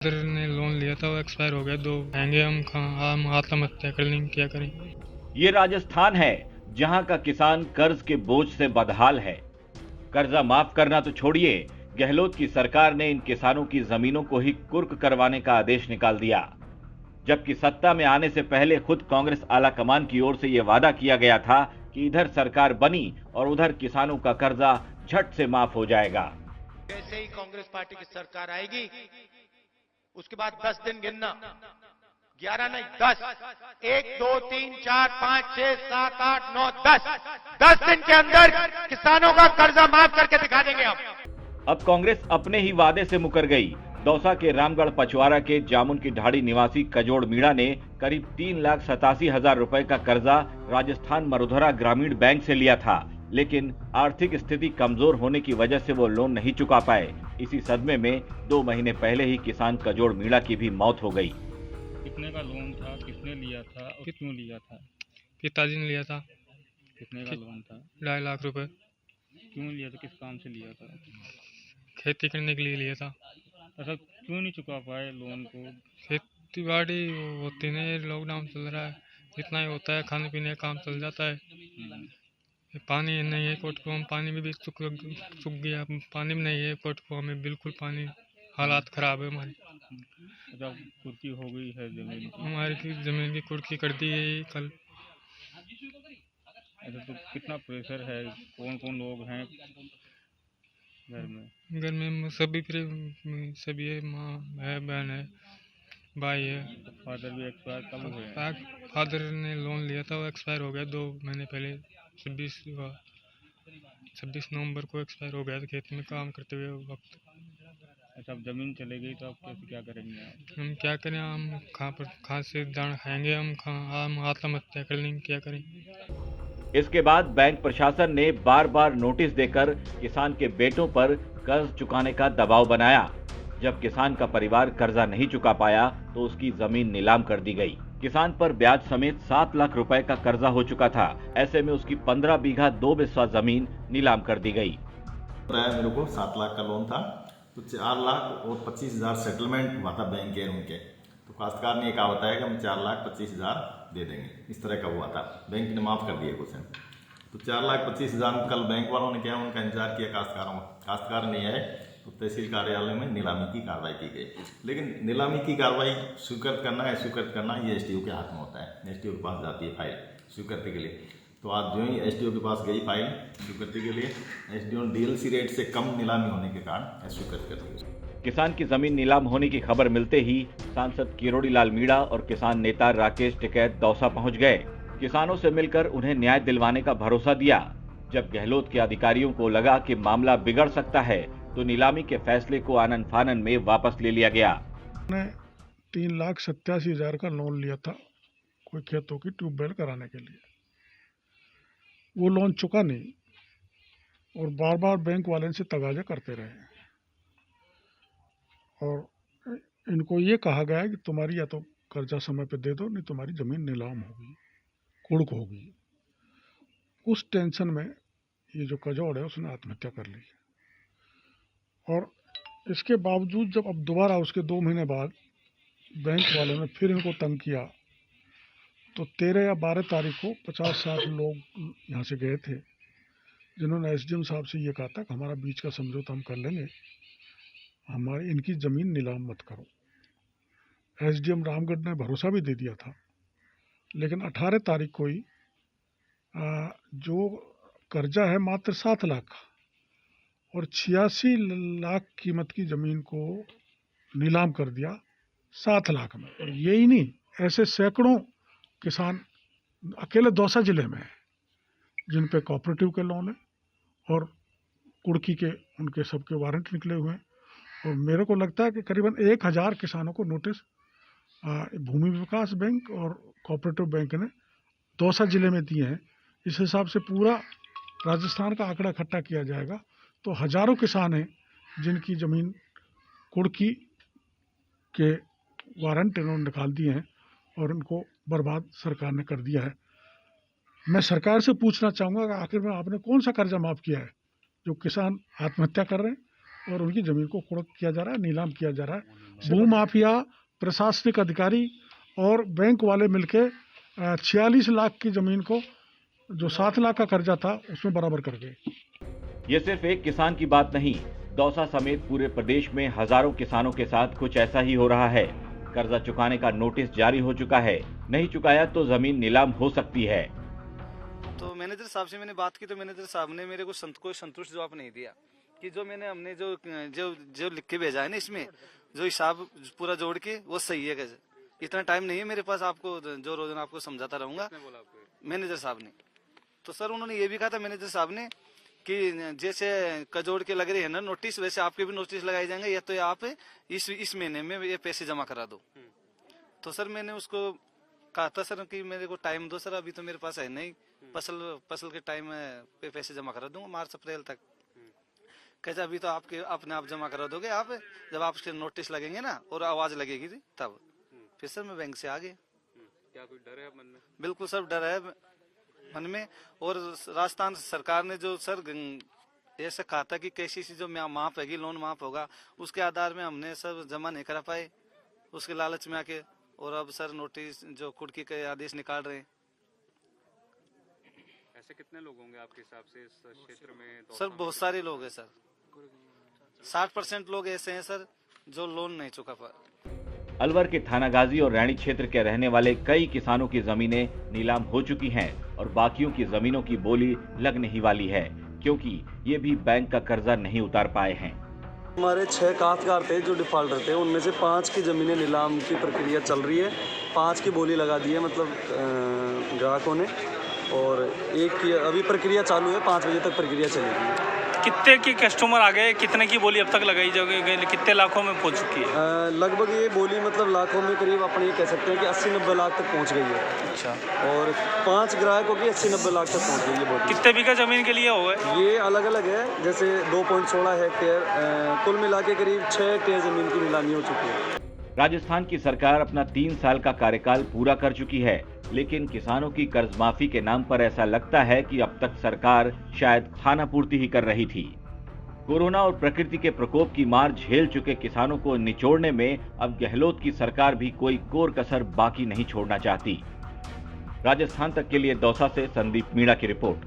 Sir ने loan लिया था, वो एक्सपायर हो गया। दो महंगे हम आत्महत्या कर लेंगे, क्या करें। ये राजस्थान है जहां का किसान कर्ज के बोझ से बदहाल है। कर्जा माफ करना तो छोड़िए, गहलोत की सरकार ने इन किसानों की जमीनों को ही कुर्क करवाने का आदेश निकाल दिया। जबकि सत्ता में आने से पहले खुद कांग्रेस आला कमान की ओर से यह वादा किया गया था कि इधर सरकार बनी और उधर किसानों का कर्जा झट से माफ हो जाएगा। जैसे ही कांग्रेस पार्टी की सरकार आएगी, उसके बाद 10 दिन गिनना, 11 नहीं 10, 1 2 3 4 5 6 7 8 9 10 दिन के अंदर किसानों का कर्जा माफ करके दिखा देंगे हम। अब कांग्रेस अपने ही वादे से मुकर गई। दौसा के रामगढ़ पचवारा के जामुन की ढाड़ी निवासी कजोड़ मीणा ने करीब 3,87,000 रुपए का कर्जा राजस्थान मरुधरा ग्रामीण बैंक से लिया था, लेकिन आर्थिक स्थिति कमजोर होने की वजह से वो लोन नहीं चुका पाए। इसी सदमे में 2 महीने पहले ही किसान कजोड़ मीणा की भी मौत हो गई। कितने का लोन था, किसने लिया था और क्यों लिया था? पिताजी ने लिया था। कितने का लोन था? 2.5 लाख रुपए। क्यों लिया था, किस काम से लिया था? खेती करने के लिए लिया था। ऐसा क्यों नहीं चुका पाए लोन को? खेती बाड़ी होती नहीं, लॉकडाउन चल रहा है, इतना ही होता है, खाने पीने का काम चल जाता है। पानी नहीं है कोटकुआ में, पानी में भी सूख गया, पानी में नहीं है कोटकुआ में, बिल्कुल पानी, हालात खराब है हमारी। जब कुर्की हो गई है जमीन की, हमारी जमीन की कुर्की कर दी है कल। ऐसा तो कितना प्रेशर है? कौन कौन लोग हैं घर में? घर में सभी है, माँ है, बहन है, भाई है। फादर भी एक्सपायर कब हुए हैं? फादर ने लोन लिया था, वो एक्सपायर हो गया 2 महीने पहले। 26 नवंबर को एक्सपायर हो गया था, खेत में काम करते हुए वक्त। अच्छा, अब जमीन चले गई तो आप कैसे क्या करेंगे आप? हम क्या करें, हम कहाँ से दाना खाएंगे, हम आत्महत्या कर लेंगे, क्या करें। इसके बाद बैंक प्रशासन ने बार बार नोटिस देकर किसान के बेटों पर कर्ज चुकाने का दबाव बनाया। जब किसान का परिवार कर्जा नहीं चुका पाया तो उसकी जमीन नीलाम कर दी गई। किसान पर ब्याज समेत 7 लाख रुपए का कर्जा हो चुका था। ऐसे में उसकी 15 बीघा 2 बिस्वा जमीन नीलाम कर दी गई। मेरे को 7 लाख का लोन था, तो 4 लाख और 25,000 सेटलमेंट हुआ था बैंक के उनके। तो काश्तकार ने कहा होता है कि हम 4,25,000 दे देंगे, इस तरह का हुआ था। बैंक ने माफ कर दिया क्वेश्चन। तो 4,25,000 कल बैंक वालों ने क्या उनका इंतजार किया काश्तकारों का। काश्तकार नहीं आए तो तहसील कार्यालय में नीलामी की कार्रवाई की गई। लेकिन नीलामी की कार्रवाई स्वीकृत करना है स्वीकृत करना ये एसडीओ के हाथ में होता है। एसडीओ के पास जाती है फाइल स्वीकृति के लिए। तो आज जो ही एसडीओ के पास गई फाइल स्वीकृति के लिए, एसडीओ ने डीएलसी रेट से कम नीलामी होने के कारण स्वीकृत कर दी। किसान की जमीन नीलाम होने की खबर मिलते ही सांसद किरोड़ी लाल मीणा और किसान नेता राकेश टिकैत दौसा पहुंच गए। किसानों से मिलकर उन्हें न्याय दिलवाने का भरोसा दिया। जब गहलोत के अधिकारियों को लगा कि मामला बिगड़ सकता है तो नीलामी के फैसले को आनन फानन में वापस ले लिया गया। 3,87,000 का लोन लिया था कोई खेतों की ट्यूबवेल कराने के लिए। वो लोन चुका नहीं और बार बार बैंक वाले से तगाजे करते रहे और इनको ये कहा गया कि तुम्हारी या तो कर्जा समय पे दे दो, नहीं तुम्हारी ज़मीन नीलाम होगी, कुड़क होगी। उस टेंशन में ये जो कजोड़ है उसने आत्महत्या कर ली। और इसके बावजूद जब अब दोबारा उसके 2 महीने बाद बैंक वालों ने फिर इनको तंग किया तो 13 या 12 तारीख को 50-60 लोग यहाँ से गए थे, जिन्होंने एसडीएम साहब से ये कहा था कि हमारा बीच का समझौता हम कर लेंगे, हमारी इनकी ज़मीन नीलाम मत करो। एसडीएम रामगढ़ ने भरोसा भी दे दिया था। लेकिन 18 तारीख को ही जो कर्जा है मात्र 7 लाख का और 86 लाख कीमत की ज़मीन को नीलाम कर दिया 7 लाख में। और यही नहीं, ऐसे सैकड़ों किसान अकेले दौसा जिले में हैं जिन पे कोऑपरेटिव के लोन है और कुड़की के उनके सबके वारंट निकले हुए हैं। और मेरे को लगता है कि करीबन 1,000 किसानों को नोटिस भूमि विकास बैंक और कोऑपरेटिव बैंक ने दौसा जिले में दिए हैं। इस हिसाब से पूरा राजस्थान का आंकड़ा इकट्ठा किया जाएगा तो हजारों किसान हैं जिनकी ज़मीन कुड़की के वारंट इन्होंने निकाल दिए हैं और उनको बर्बाद सरकार ने कर दिया है। मैं सरकार से पूछना चाहूँगा कि आखिर में आपने कौन सा कर्जा माफ़ किया है जो किसान आत्महत्या कर रहे हैं और उनकी ज़मीन को कुर्क किया जा रहा है, नीलाम किया जा रहा है। भू माफिया, प्रशासनिक अधिकारी और बैंक वाले मिलके 46 लाख की ज़मीन को जो 7 लाख का कर्जा था उसमें बराबर कर गए। ये सिर्फ एक किसान की बात नहीं, दौसा समेत पूरे प्रदेश में हजारों किसानों के साथ कुछ ऐसा ही हो रहा है। कर्जा चुकाने का नोटिस जारी हो चुका है, नहीं चुकाया तो जमीन नीलाम हो सकती है। तो मैनेजर साहब से मैंने बात की तो मैनेजर साहब ने मेरे को कोई संतुष्ट जवाब नहीं दिया कि जो हमने जो लिख के भेजा है ना, इसमें जो हिसाब पूरा जोड़ के वो सही है। कैसे इतना टाइम नहीं है मेरे पास, आपको जो रोजाना आपको समझाता रहूंगा। मैनेजर साहब ने तो सर उन्होंने ये भी कहा था मैनेजर साहब ने कि जैसे कजोड़ के लग रहे हैं ना नोटिस, वैसे आपके भी नोटिस लगाए जाएंगे, या तो आप इस महीने में ये पैसे जमा करा दो। तो सर मैंने उसको कहा था सर कि मेरे को टाइम दो सर, अभी तो मेरे पास है नहीं, फसल के टाइम पे पैसे जमा करा दूंगा मार्च अप्रैल तक। कैसे अभी तो आपके अपने आप जमा करा दोगे आप, जब आपके नोटिस लगेंगे ना और आवाज लगेगी तब। फिर सर मैं बैंक से आ गया। क्या कोई डर है मन में? बिल्कुल सर डर है मन में। और राजस्थान सरकार ने जो सर ऐसा कहा था कि कैसी सी जो माफ होगी, लोन माफ होगा, उसके आधार में हमने सर जमा नहीं करा पाए, उसके लालच में आके। और अब सर नोटिस जो कुर्की के आदेश निकाल रहे हैं। ऐसे कितने लोग होंगे आपके हिसाब से इस क्षेत्र में? सर बहुत सारे लोग हैं सर, 60% लोग ऐसे हैं सर जो लोन नहीं चुका पा। अलवर के थानागाजी और रैणी क्षेत्र के रहने वाले कई किसानों की जमीनें नीलाम हो चुकी हैं और बाकियों की जमीनों की बोली लगने ही वाली है, क्योंकि ये भी बैंक का कर्जा नहीं उतार पाए हैं। हमारे 6 काश्तकार थे जो डिफॉल्टर थे, उनमें से 5 की ज़मीनें नीलाम की प्रक्रिया चल रही है। 5 की बोली लगा दी है मतलब ग्राहकों ने, और एक की अभी प्रक्रिया चालू है, 5 बजे तक प्रक्रिया चलेगी। कितने की कस्टमर आ गए, कितने की बोली अब तक लगाई गई, कितने लाखों में पहुंच चुकी है? लगभग ये बोली मतलब लाखों में करीब अपन ये कह सकते हैं कि 80-90 लाख तक पहुंच गई है। अच्छा। और 5 ग्राहकों की 80-90 लाख तक पहुंच गई है बोली। कितने बीघा जमीन के लिए होगा? ये अलग अलग है, जैसे 2.16 हेक्टेयर, कुल मिला के करीब 6 हेक्टेयर जमीन की नीलामी हो चुकी है। राजस्थान की सरकार अपना 3 साल का कार्यकाल पूरा कर चुकी है, लेकिन किसानों की कर्ज माफी के नाम पर ऐसा लगता है कि अब तक सरकार शायद खानापूर्ति ही कर रही थी। कोरोना और प्रकृति के प्रकोप की मार झेल चुके किसानों को निचोड़ने में अब गहलोत की सरकार भी कोई कोर कसर बाकी नहीं छोड़ना चाहती। राजस्थान तक के लिए दौसा से संदीप मीणा की रिपोर्ट।